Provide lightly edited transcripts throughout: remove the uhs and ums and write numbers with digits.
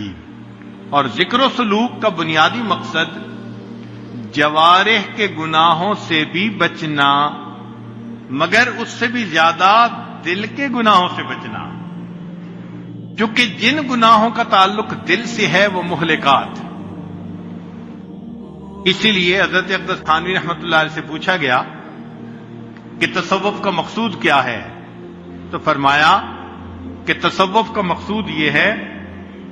الحکیم۔ اور ذکر و سلوک کا بنیادی مقصد جوارح کے گناہوں سے بھی بچنا، مگر اس سے بھی زیادہ دل کے گناہوں سے بچنا، چونکہ جن گناہوں کا تعلق دل سے ہے وہ مہلکات۔ اسی لیے حضرت اقدس تھانوی رحمۃ اللہ علیہ سے پوچھا گیا کہ تصوف کا مقصود کیا ہے، تو فرمایا کہ تصوف کا مقصود یہ ہے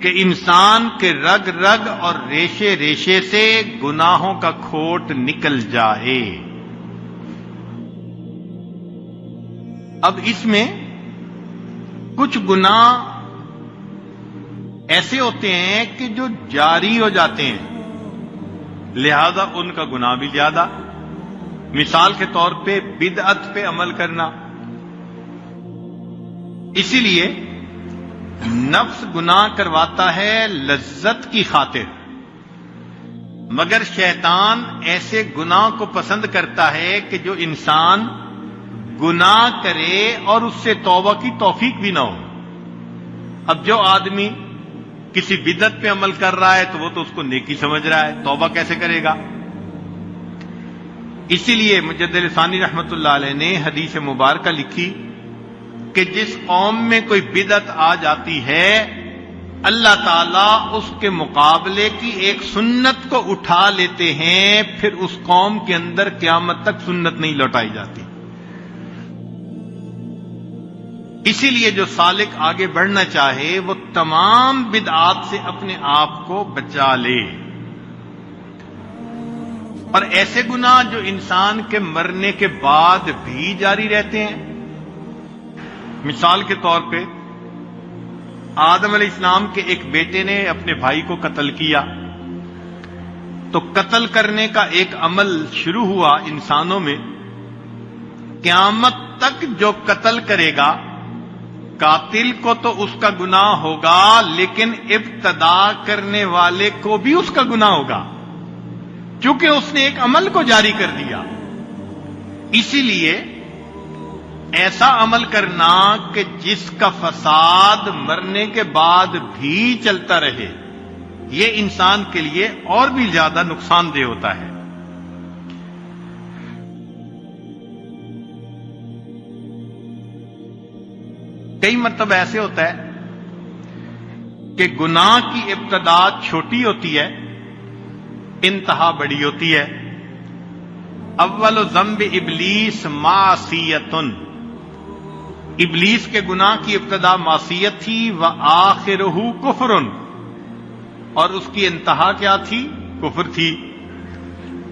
کہ انسان کے رگ رگ اور ریشے ریشے سے گناہوں کا کھوٹ نکل جائے۔ اب اس میں کچھ گناہ ایسے ہوتے ہیں کہ جو جاری ہو جاتے ہیں، لہذا ان کا گناہ بھی زیادہ۔ مثال کے طور پہ بدعت پہ عمل کرنا، اسی لیے نفس گناہ کرواتا ہے لذت کی خاطر، مگر شیطان ایسے گناہ کو پسند کرتا ہے کہ جو انسان گناہ کرے اور اس سے توبہ کی توفیق بھی نہ ہو۔ اب جو آدمی کسی بدعت پہ عمل کر رہا ہے تو وہ تو اس کو نیکی سمجھ رہا ہے، توبہ کیسے کرے گا؟ اسی لیے مجدد ثانی رحمۃ اللہ علیہ نے حدیث مبارکہ لکھی کہ جس قوم میں کوئی بدعت آ جاتی ہے، اللہ تعالیٰ اس کے مقابلے کی ایک سنت کو اٹھا لیتے ہیں، پھر اس قوم کے اندر قیامت تک سنت نہیں لوٹائی جاتی۔ اسی لیے جو سالک آگے بڑھنا چاہے وہ تمام بدعات سے اپنے آپ کو بچا لے، اور ایسے گناہ جو انسان کے مرنے کے بعد بھی جاری رہتے ہیں۔ مثال کے طور پہ آدم علیہ السلام کے ایک بیٹے نے اپنے بھائی کو قتل کیا، تو قتل کرنے کا ایک عمل شروع ہوا انسانوں میں، قیامت تک جو قتل کرے گا قاتل کو تو اس کا گناہ ہوگا، لیکن ابتدا کرنے والے کو بھی اس کا گناہ ہوگا، کیونکہ اس نے ایک عمل کو جاری کر دیا۔ اسی لیے ایسا عمل کرنا کہ جس کا فساد مرنے کے بعد بھی چلتا رہے، یہ انسان کے لیے اور بھی زیادہ نقصان دہ ہوتا ہے۔ کئی مرتبہ ایسے ہوتا ہے کہ گناہ کی ابتدا چھوٹی ہوتی ہے، انتہا بڑی ہوتی ہے۔ اول ذنب ابلیس معصیۃ، ابلیس کے گناہ کی ابتدا معصیت تھی، وآخرہ کفر، اور اس کی انتہا کیا تھی؟ کفر تھی۔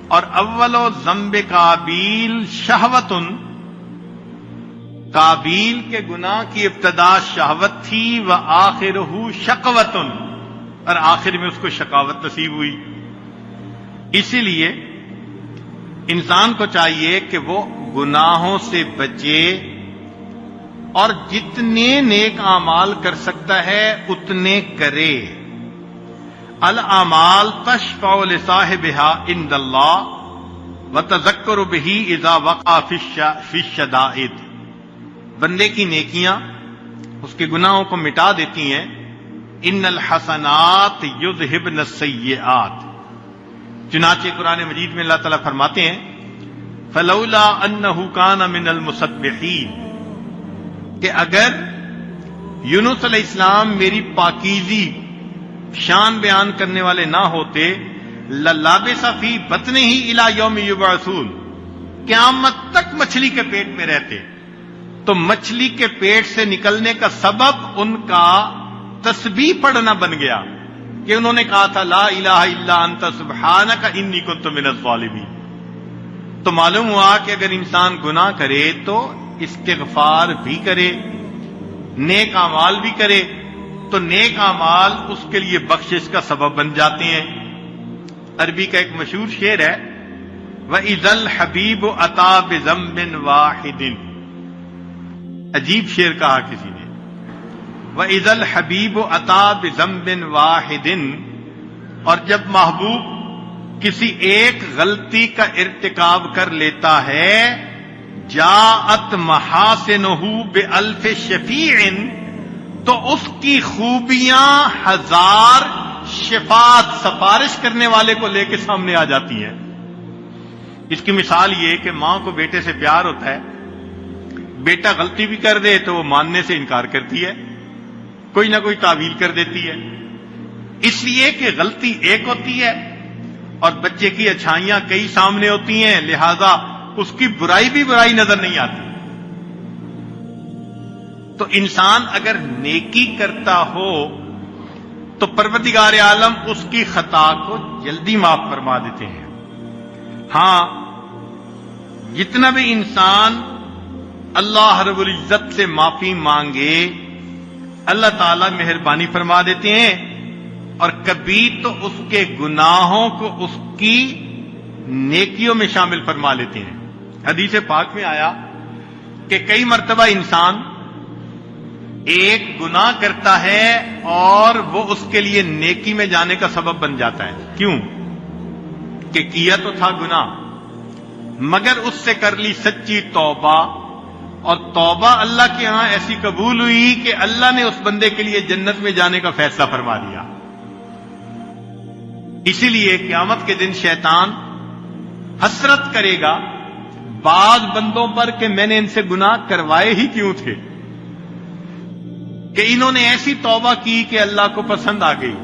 اور اول ذنب قابیل شہوۃ، قابیل کے گناہ کی ابتدا شہوت تھی، وآخرہ شقوۃ، اور آخر میں اس کو شقاوت نصیب ہوئی۔ اسی لیے انسان کو چاہیے کہ وہ گناہوں سے بچے، اور جتنے نیک اعمال کر سکتا ہے اتنے کرے۔ الاعمال تشفع لصاحبها عند اللہ وتذکر به اذا وقع فی الشدائد، بندے کی نیکیاں اس کے گناہوں کو مٹا دیتی ہیں۔ ان الحسنات یذہبن السیئات، چنانچہ قرآن مجید میں اللہ تعالیٰ فرماتے ہیں فلولا انہ کان من المسبحین، کہ اگر یونس علیہ السلام میری پاکیزی شان بیان کرنے والے نہ ہوتے، للابث فی بطنہ الی یوم یبعثون، قیامت تک مچھلی کے پیٹ میں رہتے، تو مچھلی کے پیٹ سے نکلنے کا سبب ان کا تسبیح پڑھنا بن گیا، کہ انہوں نے کہا تھا لا الہ الا انت سبحانک انی کنت من الظالمین۔ تو معلوم ہوا کہ اگر انسان گناہ کرے تو استغفار بھی کرے، نیک اعمال بھی کرے، تو نیک اعمال اس کے لیے بخشش کا سبب بن جاتے ہیں۔ عربی کا ایک مشہور شعر ہے وَإِذَا الْحَبِيبُ أَتَى بِذَنبٍ وَاحِدٍ، عجیب شعر کہا کسی نے، وَإِذَا الْحَبِيبُ أَتَى بِذَنبٍ وَاحِدٍ، اور جب محبوب کسی ایک غلطی کا ارتکاب کر لیتا ہے، جاءت محاسنہ بألف شفیع تو اس کی خوبیاں ہزار شفاعت سفارش کرنے والے کو لے کے سامنے آ جاتی ہیں۔ اس کی مثال یہ کہ ماں کو بیٹے سے پیار ہوتا ہے، بیٹا غلطی بھی کر دے تو وہ ماننے سے انکار کرتی ہے، کوئی نہ کوئی تعویل کر دیتی ہے، اس لیے کہ غلطی ایک ہوتی ہے اور بچے کی اچھائیاں کئی سامنے ہوتی ہیں، لہذا اس کی برائی بھی برائی نظر نہیں آتی۔ تو انسان اگر نیکی کرتا ہو تو پروردگار عالم اس کی خطا کو جلدی معاف فرما دیتے ہیں۔ ہاں، جتنا بھی انسان اللہ رب العزت سے معافی مانگے اللہ تعالی مہربانی فرما دیتے ہیں، اور کبھی تو اس کے گناہوں کو اس کی نیکیوں میں شامل فرما لیتے ہیں۔ حدیث پاک میں آیا کہ کئی مرتبہ انسان ایک گناہ کرتا ہے اور وہ اس کے لیے نیکی میں جانے کا سبب بن جاتا ہے۔ کیوں؟ کہ کیا تو تھا گناہ، مگر اس سے کر لی سچی توبہ، اور توبہ اللہ کے ہاں ایسی قبول ہوئی کہ اللہ نے اس بندے کے لیے جنت میں جانے کا فیصلہ فرما دیا۔ اسی لیے قیامت کے دن شیطان حسرت کرے گا بعض بندوں پر کہ میں نے ان سے گناہ کروائے ہی کیوں تھے، کہ انہوں نے ایسی توبہ کی کہ اللہ کو پسند آ گئی۔